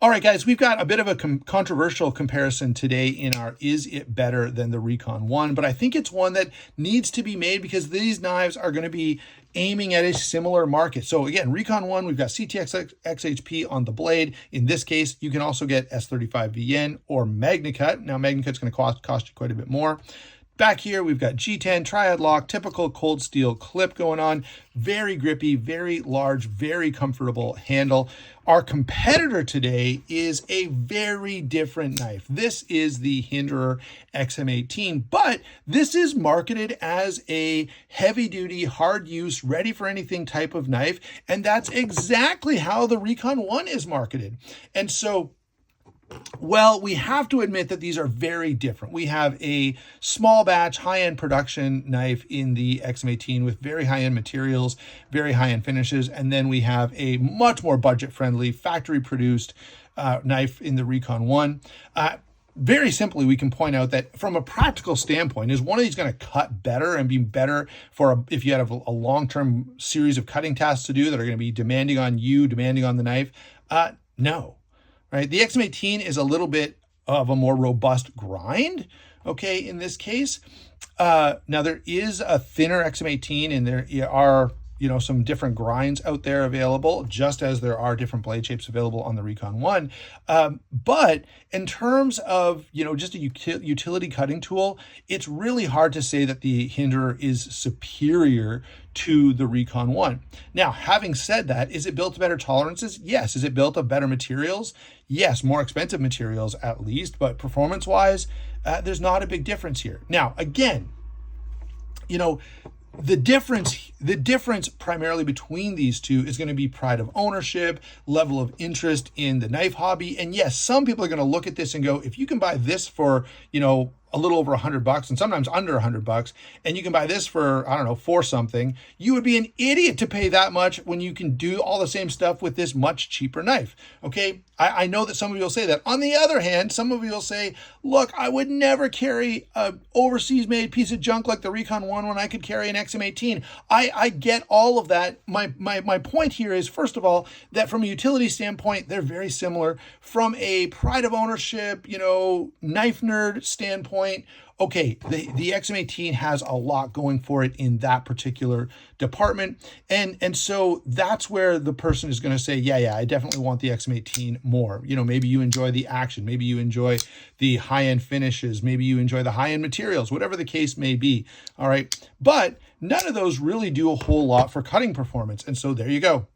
All right, guys, we've got a bit of a controversial comparison today in our Is It Better Than the Recon 1? But I think it's one that needs to be made because these knives are going to be aiming at a similar market. So again, Recon 1, we've got CTX XHP on the blade. In this case, you can also get S35VN or MagnaCut. Now, MagnaCut's going to cost you quite a bit more. Back here, we've got G10, Triad Lock, typical cold steel clip going on. Very grippy, very large, very comfortable handle. Our competitor today is a very different knife. This is the Hinderer XM18, but this is marketed as a heavy-duty, hard-use, ready-for-anything type of knife, and that's exactly how the Recon 1 is marketed. And so, well, we have to admit that these are very different. We have a small batch, high-end production knife in the XM18 with very high-end materials, very high-end finishes, and then we have a much more budget-friendly, factory-produced knife in the Recon 1. Very simply, we can point out that from a practical standpoint, is one of these going to cut better and be better for if you have a long-term series of cutting tasks to do that are going to be demanding on you, demanding on the knife? No. Right, the XM18 is a little bit of a more robust grind, okay, in this case. Now, there is a thinner XM18, and there are, some different grinds out there available, just as there are different blade shapes available on the Recon 1. But in terms of, just a utility cutting tool, it's really hard to say that the Hinderer is superior to the Recon 1. Now, having said that, is it built to better tolerances? Yes. Is it built of better materials? Yes, more expensive materials at least, but performance-wise, there's not a big difference here. Now, again, the difference primarily between these two is going to be pride of ownership, level of interest in the knife hobby. And yes, some people are going to look at this and go, if you can buy this for, a little over $100 and sometimes under $100, and you can buy this for, I don't know, for something, you would be an idiot to pay that much when you can do all the same stuff with this much cheaper knife. Okay. I know that some of you will say that. On the other hand, some of you will say, look, I would never carry a overseas made piece of junk like the Recon 1 when I could carry an XM18. I get all of that. My point here is, first of all, that from a utility standpoint, they're very similar. From a pride of ownership, knife nerd standpoint, okay, the XM18 has a lot going for it in that particular department. And so that's where the person is going to say, yeah, I definitely want the XM18 more. Maybe you enjoy the action. Maybe you enjoy the high-end finishes. Maybe you enjoy the high-end materials, whatever the case may be. All right. But none of those really do a whole lot for cutting performance. And so there you go.